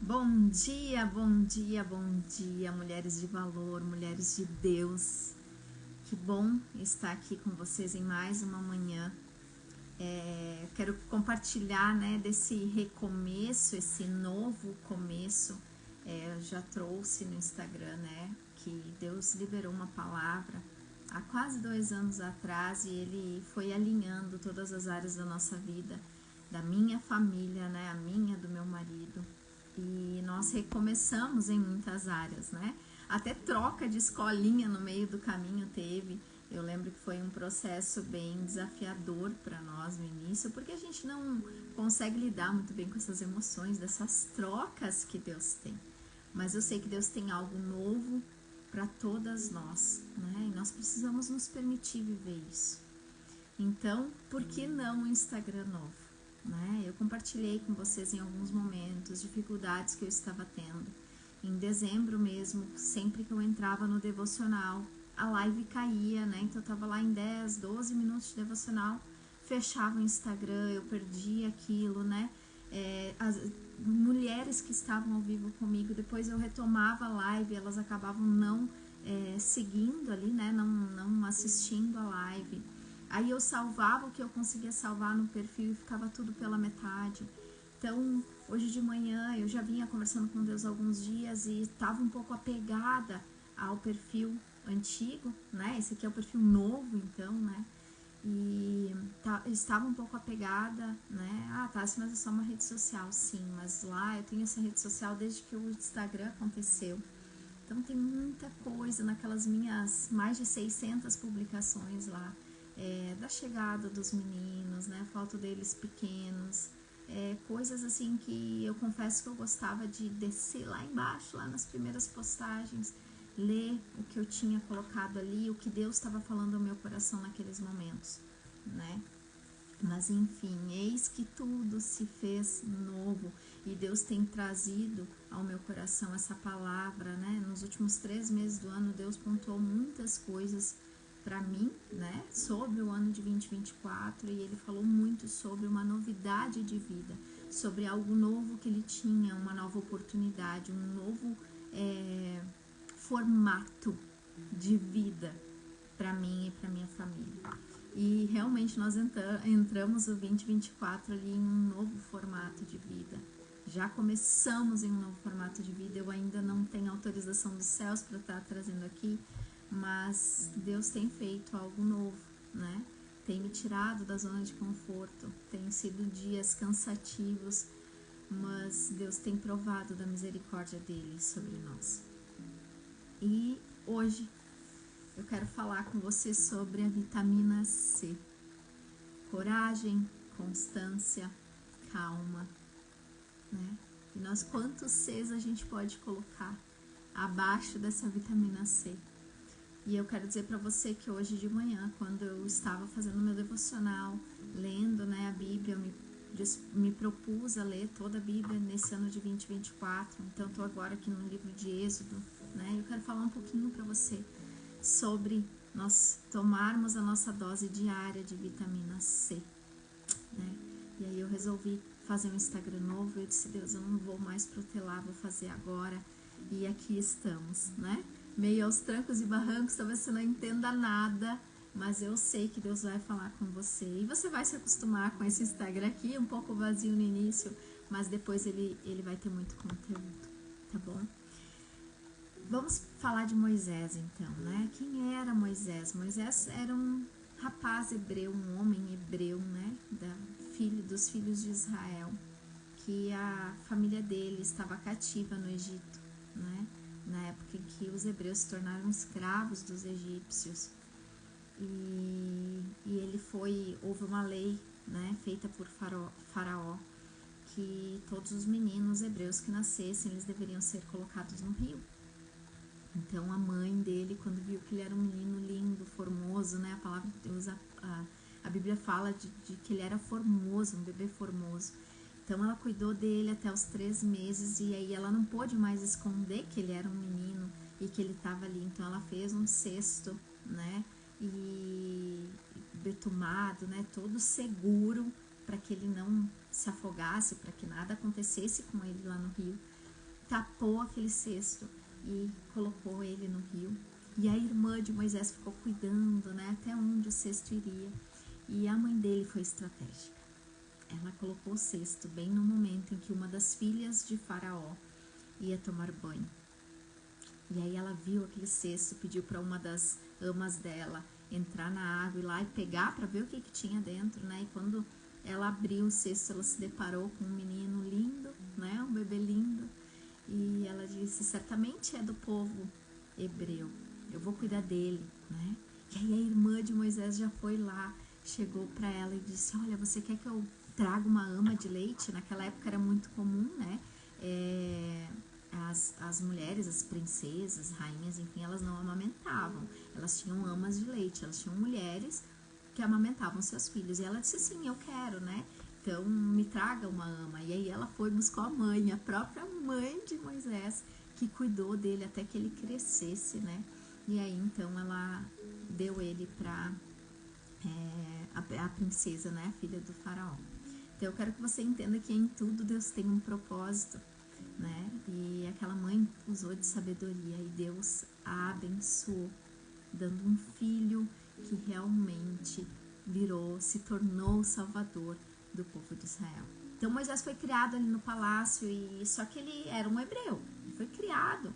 Bom dia, bom dia, bom dia, mulheres de valor, mulheres de Deus. Que bom estar aqui com vocês em mais uma manhã. Quero compartilhar, né, desse recomeço, esse novo começo. Eu já trouxe no Instagram, né, que Deus liberou uma palavra há quase 2 anos atrás e Ele foi alinhando todas as áreas da nossa vida, da minha família, né, a minha, do meu marido. E nós recomeçamos em muitas áreas, né? Até troca de escolinha no meio do caminho teve. Eu lembro que foi um processo bem desafiador para nós no início, porque a gente não consegue lidar muito bem com essas emoções, dessas trocas que Deus tem. Mas eu sei que Deus tem algo novo para todas nós, né? E nós precisamos nos permitir viver isso. Então, por que não um Instagram novo? Né? Eu compartilhei com vocês em alguns momentos dificuldades que eu estava tendo. Em dezembro mesmo, sempre que eu entrava no devocional, a live caía, né? Então eu estava lá em 10, 12 minutos de devocional, fechava o Instagram, eu perdia aquilo, né? As mulheres que estavam ao vivo comigo, depois eu retomava a live, elas acabavam não seguindo ali, né? Não assistindo a live. Aí eu salvava o que eu conseguia salvar no perfil e ficava tudo pela metade. Então, hoje de manhã eu já vinha conversando com Deus há alguns dias e estava um pouco apegada ao perfil antigo, né? Esse aqui é o perfil novo, então, né? E estava um pouco apegada, né? Ah, tá, mas é só uma rede social, sim, mas lá eu tenho essa rede social desde que o Instagram aconteceu. Então tem muita coisa naquelas minhas mais de 600 publicações lá, da chegada dos meninos, né, foto deles pequenos, coisas assim que eu confesso que eu gostava de descer lá embaixo, lá nas primeiras postagens, ler o que eu tinha colocado ali, o que Deus estava falando ao meu coração naqueles momentos, né? Mas enfim, eis que tudo se fez novo e Deus tem trazido ao meu coração essa palavra, né? Nos últimos 3 meses do ano, Deus pontuou muitas coisas para mim, né? Sobre o ano de 2024 e Ele falou muito sobre uma novidade de vida, sobre algo novo que Ele tinha, uma nova oportunidade, um novo formato de vida para mim e para minha família. E realmente nós entramos o 2024 ali em um novo formato de vida. Já começamos em um novo formato de vida. Eu ainda não tenho autorização dos céus para estar trazendo aqui, mas Deus tem feito algo novo, né? Tem me tirado da zona de conforto. Tem sido dias cansativos, mas Deus tem provado da misericórdia dele sobre nós. E hoje eu quero falar com você sobre a vitamina C. Coragem, constância, calma, né? E nós, quantos Cs a gente pode colocar abaixo dessa vitamina C? E eu quero dizer para você que hoje de manhã, quando eu estava fazendo meu devocional, lendo, né, a Bíblia, me propus a ler toda a Bíblia nesse ano de 2024. Então, estou agora aqui no livro de Êxodo, né? Eu quero falar um pouquinho para você sobre nós tomarmos a nossa dose diária de vitamina C, né? E aí eu resolvi fazer um Instagram novo. Eu disse, Deus, eu não vou mais protelar, vou fazer agora. E aqui estamos, né? Meio aos trancos e barrancos, talvez você não entenda nada, mas eu sei que Deus vai falar com você. E você vai se acostumar com esse Instagram aqui, um pouco vazio no início, mas depois ele vai ter muito conteúdo, tá bom? Vamos falar de Moisés então, né? Quem era Moisés? Moisés era um rapaz hebreu, um homem hebreu, né? Dos filhos de Israel, que a família dele estava cativa no Egito, né? Na época em que os hebreus se tornaram escravos dos egípcios. Houve uma lei, né, feita por Faraó, que todos os meninos hebreus que nascessem, eles deveriam ser colocados no rio. Então a mãe dele, quando viu que ele era um menino lindo, formoso, né? A palavra de Deus, a Bíblia fala de que ele era formoso, um bebê formoso. Então ela cuidou dele até os 3 meses e aí ela não pôde mais esconder que ele era um menino e que ele estava ali. Então ela fez um cesto, né? E betumado, né? Todo seguro para que ele não se afogasse, para que nada acontecesse com ele lá no rio. tapou aquele cesto e colocou ele no rio. E a irmã de Moisés ficou cuidando, né, até onde o cesto iria. E a mãe dele foi estratégica. Ela colocou o cesto bem no momento em que uma das filhas de Faraó ia tomar banho. E aí ela viu aquele cesto, pediu para uma das amas dela entrar na água e lá e pegar para ver o que tinha dentro, né? E quando ela abriu o cesto, ela se deparou com um menino lindo, né? Um bebê lindo. E ela disse, certamente é do povo hebreu, eu vou cuidar dele, né? E aí a irmã de Moisés já foi lá, chegou para ela e disse, olha, você quer que eu traga uma ama de leite? Naquela época era muito comum, né? As mulheres, as princesas, rainhas, enfim, elas não amamentavam, elas tinham amas de leite, elas tinham mulheres que amamentavam seus filhos. E ela disse, sim, eu quero, né? Então me traga uma ama. E aí ela foi, buscou a mãe, a própria mãe de Moisés, que cuidou dele até que ele crescesse, né? E aí então ela deu ele para a princesa, né? A filha do faraó. Então eu quero que você entenda que em tudo Deus tem um propósito, né? E aquela mãe usou de sabedoria e Deus a abençoou, dando um filho que realmente se tornou o salvador do povo de Israel. Então Moisés foi criado ali no palácio, e só que ele era um hebreu, foi criado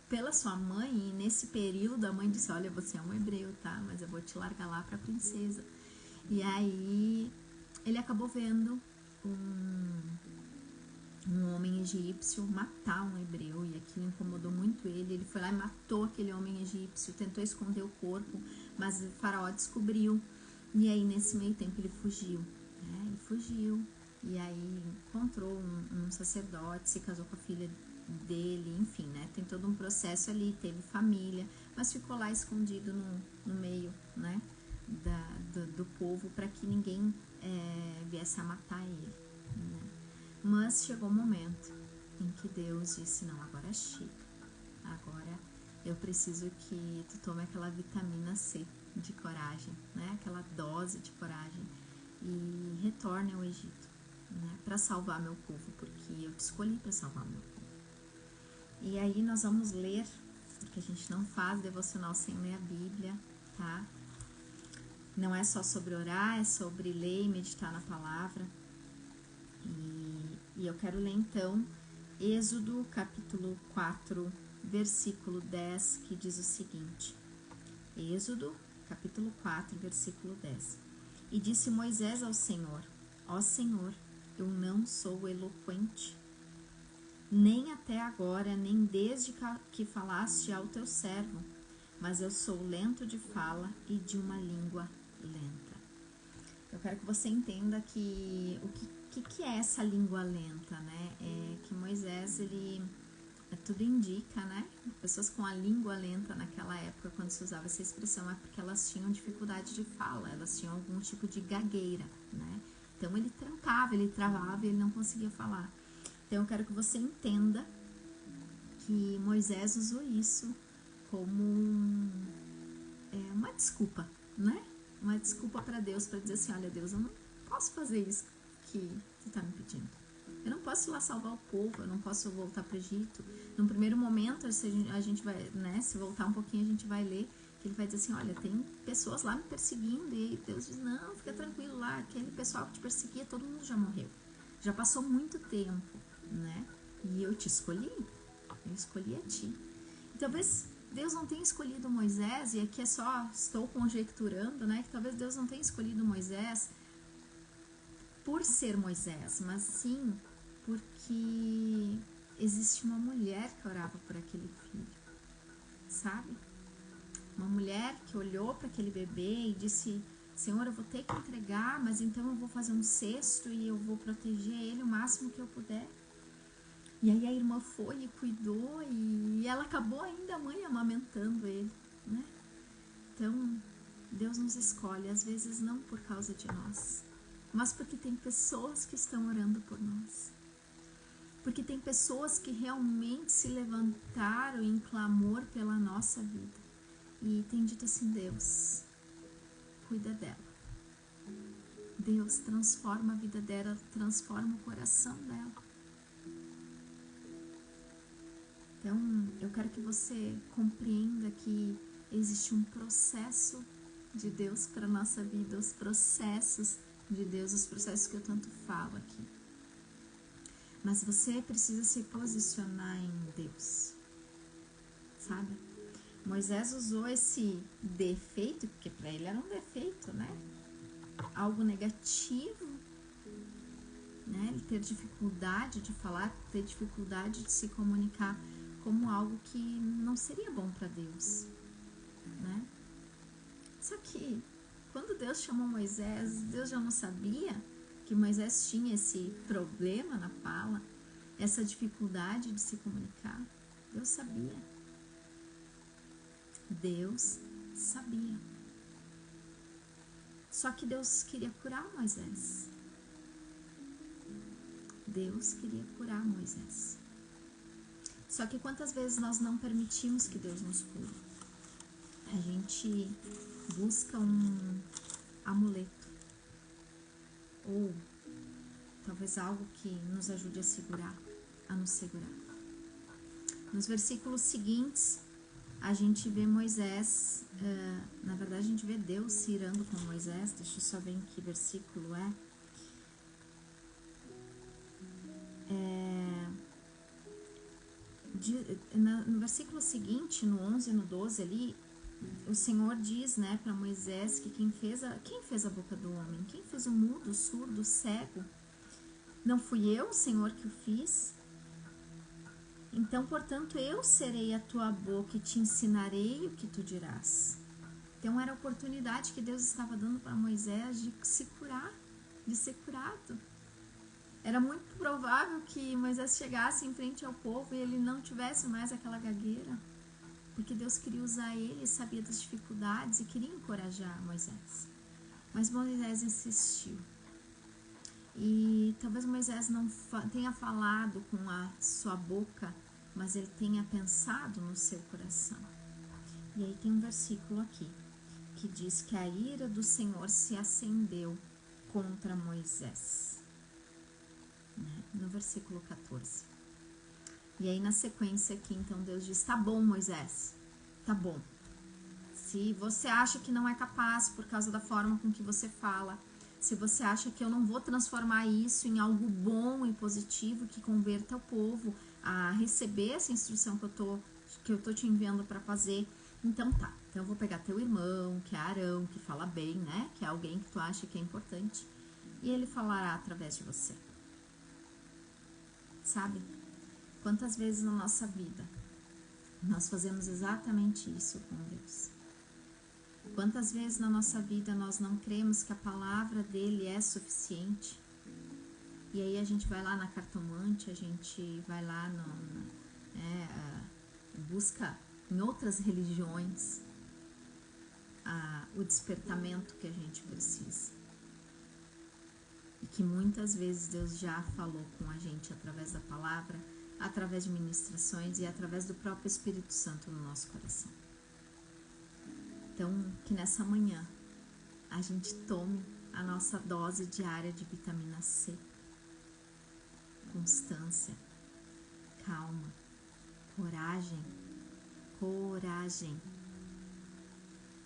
pela sua mãe, e nesse período a mãe disse, olha, você é um hebreu, tá? Mas eu vou te largar lá para a princesa. E aí ele acabou vendo um homem egípcio matar um hebreu, e aquilo incomodou muito ele. Ele foi lá e matou aquele homem egípcio, tentou esconder o corpo, mas o faraó descobriu. E aí nesse meio tempo ele fugiu, né? Ele fugiu, e aí encontrou um sacerdote, se casou com a filha dele, enfim, né? Tem todo um processo ali, teve família, mas ficou lá escondido no meio, né? Do povo, para que ninguém viesse a matar ele, né? Mas chegou o momento em que Deus disse, não, agora chega, agora eu preciso que tu tome aquela vitamina C de coragem, né? Aquela dose de coragem, e retorne ao Egito, né? Para salvar meu povo, porque eu te escolhi para salvar meu povo. E aí nós vamos ler, porque a gente não faz devocional sem ler a Bíblia, tá? Não é só sobre orar, é sobre ler e meditar na palavra. E eu quero ler então Êxodo capítulo 4, versículo 10, que diz o seguinte. Êxodo capítulo 4, versículo 10. E disse Moisés ao Senhor, ó Senhor, eu não sou eloquente, nem até agora, nem desde que falaste ao teu servo, mas eu sou lento de fala e de uma língua lenta. Eu quero que você entenda que o que é essa língua lenta, né? É que Moisés, tudo indica, né? Pessoas com a língua lenta naquela época, quando se usava essa expressão, é porque elas tinham dificuldade de fala, elas tinham algum tipo de gagueira, né? Então ele trancava, ele travava e ele não conseguia falar. Então eu quero que você entenda que Moisés usou isso como uma desculpa, né? Uma desculpa para Deus, para dizer assim, olha Deus, eu não posso fazer isso que tu tá me pedindo. Eu não posso ir lá salvar o povo, eu não posso voltar para o Egito. Num primeiro momento, a gente vai, né, se voltar um pouquinho, a gente vai ler que ele vai dizer assim, olha, tem pessoas lá me perseguindo, e Deus diz, não, fica tranquilo lá, aquele pessoal que te perseguia, todo mundo já morreu. Já passou muito tempo, né? E eu te escolhi, eu escolhi a ti. E talvez Deus não tenha escolhido Moisés, e aqui estou conjecturando, né, que talvez Deus não tenha escolhido Moisés por ser Moisés, mas sim porque existe uma mulher que orava por aquele filho, sabe? Uma mulher que olhou para aquele bebê e disse, Senhor, eu vou ter que entregar, mas então eu vou fazer um cesto e eu vou proteger ele o máximo que eu puder. E aí a irmã foi e cuidou, e ela acabou ainda a mãe amamentando ele, né? Então, Deus nos escolhe, às vezes não por causa de nós, mas porque tem pessoas que estão orando por nós. Porque tem pessoas que realmente se levantaram em clamor pela nossa vida. E tem dito assim, Deus, cuida dela. Deus transforma a vida dela, transforma o coração dela. Então, eu quero que você compreenda que existe um processo de Deus para a nossa vida, os processos de Deus, os processos que eu tanto falo aqui. Mas você precisa se posicionar em Deus, sabe? Moisés usou esse defeito, porque para ele era um defeito, né? Algo negativo, né? Ele ter dificuldade de falar, ter dificuldade de se comunicar, como algo que não seria bom para Deus, né? Só que quando Deus chamou Moisés, Deus já não sabia que Moisés tinha esse problema na fala, essa dificuldade de se comunicar. Deus sabia. Deus sabia. Só que Deus queria curar Moisés. Deus queria curar Moisés. Só que quantas vezes nós não permitimos que Deus nos cure? A gente busca um amuleto, ou talvez algo que nos ajude a nos segurar. Nos versículos seguintes, a gente vê Moisés, na verdade a gente vê Deus se irando com Moisés. Deixa eu só ver em que versículo é. No versículo seguinte, no 11 e no 12 ali, o Senhor diz, né, para Moisés que quem fez a boca do homem? Quem fez o mudo, o surdo, o cego? Não fui eu, Senhor, que o fiz? Então, portanto, eu serei a tua boca e te ensinarei o que tu dirás. Então, era a oportunidade que Deus estava dando para Moisés de se curar, de ser curado. Era muito provável que Moisés chegasse em frente ao povo e ele não tivesse mais aquela gagueira, porque Deus queria usar ele, sabia das dificuldades e queria encorajar Moisés. Mas Moisés insistiu. E talvez Moisés não tenha falado com a sua boca, mas ele tenha pensado no seu coração. E aí tem um versículo aqui que diz que a ira do Senhor se acendeu contra Moisés, né? No versículo 14. E aí na sequência aqui, então Deus diz: tá bom, Moisés, tá bom. Se você acha que não é capaz por causa da forma com que você fala, se você acha que eu não vou transformar isso em algo bom e positivo que converta o povo a receber essa instrução que eu tô te enviando para fazer, então tá. Então eu vou pegar teu irmão, que é Arão, que fala bem, né? Que é alguém que tu acha que é importante, e ele falará através de você. Sabe? Quantas vezes na nossa vida nós fazemos exatamente isso com Deus? Quantas vezes na nossa vida nós não cremos que a palavra dele é suficiente? E aí a gente vai lá na cartomante, a gente vai lá busca em outras religiões o despertamento que a gente precisa. E que muitas vezes Deus já falou com a gente através da palavra, através de ministrações e através do próprio Espírito Santo no nosso coração. Então, que nessa manhã a gente tome a nossa dose diária de vitamina C. Constância, calma, coragem.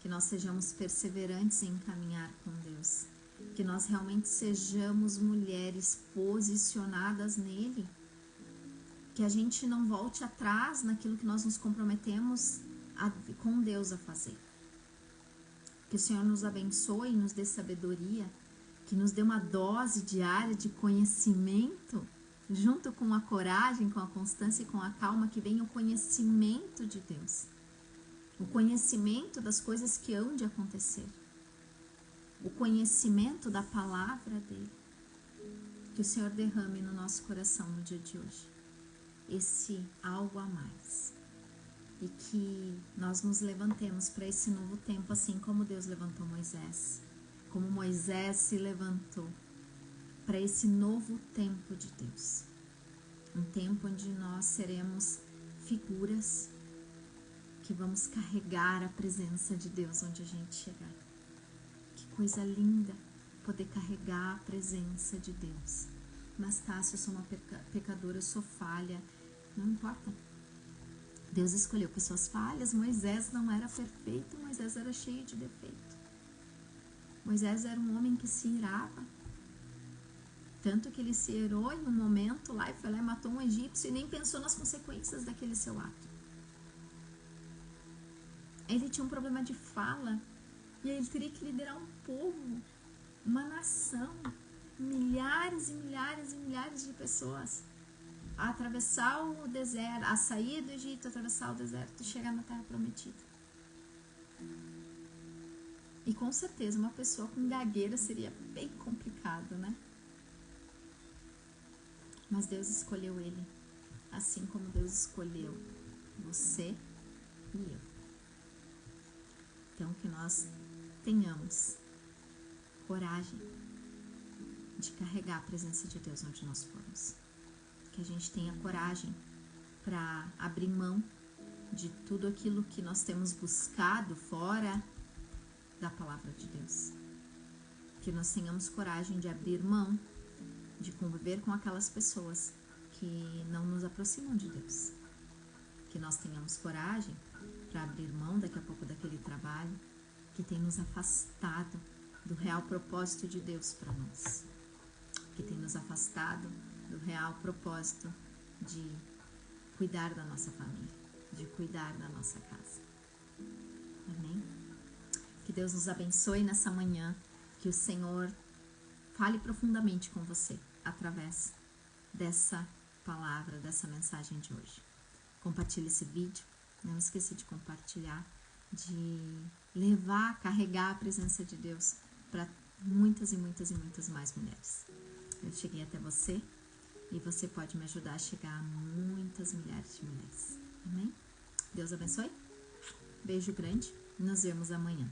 Que nós sejamos perseverantes em caminhar com Deus. Que nós realmente sejamos mulheres posicionadas nele. Que a gente não volte atrás naquilo que nós nos comprometemos com Deus a fazer. Que o Senhor nos abençoe e nos dê sabedoria, que nos dê uma dose diária de conhecimento, junto com a coragem, com a constância e com a calma, que venha o conhecimento de Deus, o conhecimento das coisas que hão de acontecer, o conhecimento da palavra dele. Que o Senhor derrame no nosso coração no dia de hoje esse algo a mais. E que nós nos levantemos para esse novo tempo, assim como Deus levantou Moisés. Como Moisés se levantou para esse novo tempo de Deus. Um tempo onde nós seremos figuras que vamos carregar a presença de Deus onde a gente chegar. Que coisa linda poder carregar a presença de Deus. Mas Tássia, eu sou uma pecadora, eu sou falha. Não importa. Deus escolheu pessoas falhas. Moisés não era perfeito, Moisés era cheio de defeito. Moisés era um homem que se irava. Tanto que ele se irou em um momento lá e foi lá e matou um egípcio e nem pensou nas consequências daquele seu ato. Ele tinha um problema de fala e ele teria que liderar um povo, uma nação, milhares e milhares e milhares de pessoas, a atravessar o deserto, a sair do Egito, atravessar o deserto e chegar na Terra Prometida. E com certeza uma pessoa com gagueira seria bem complicado, né? Mas Deus escolheu ele, assim como Deus escolheu você e eu. Então que nós tenhamos coragem de carregar a presença de Deus onde nós formos. Que a gente tenha coragem para abrir mão de tudo aquilo que nós temos buscado fora da palavra de Deus. Que nós tenhamos coragem de abrir mão de conviver com aquelas pessoas que não nos aproximam de Deus. Que nós tenhamos coragem para abrir mão daqui a pouco daquele trabalho que tem nos afastado do real propósito de Deus para nós. Que tem nos afastado do real propósito de cuidar da nossa família, de cuidar da nossa casa. Amém? Que Deus nos abençoe nessa manhã, que o Senhor fale profundamente com você através dessa palavra, dessa mensagem de hoje. Compartilhe esse vídeo, não esqueça de compartilhar, de levar, carregar a presença de Deus para muitas e muitas e muitas mais mulheres. Eu cheguei até você e você pode me ajudar a chegar a muitas milhares de mulheres. Amém? Deus abençoe. Beijo grande. Nos vemos amanhã.